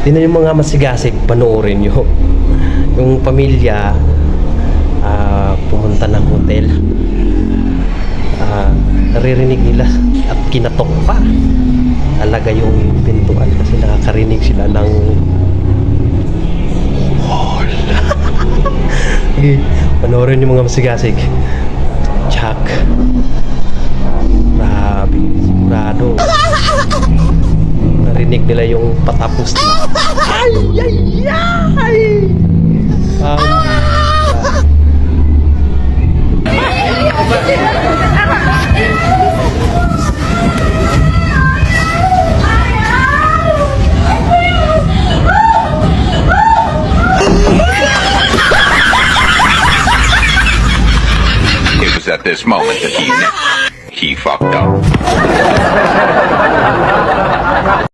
Tingnan yung mga masigasig, panoorin nyo. Yung pamilya pumunta ng hotel, naririnig nila at kinatok pa talaga yung pintuan kasi nakakarinig sila ng okay, panoorin yung mga masigasig. Tsak, grabe, sigurado narinig nila yung patapos na ay ay ay It was at this moment that he fucked up.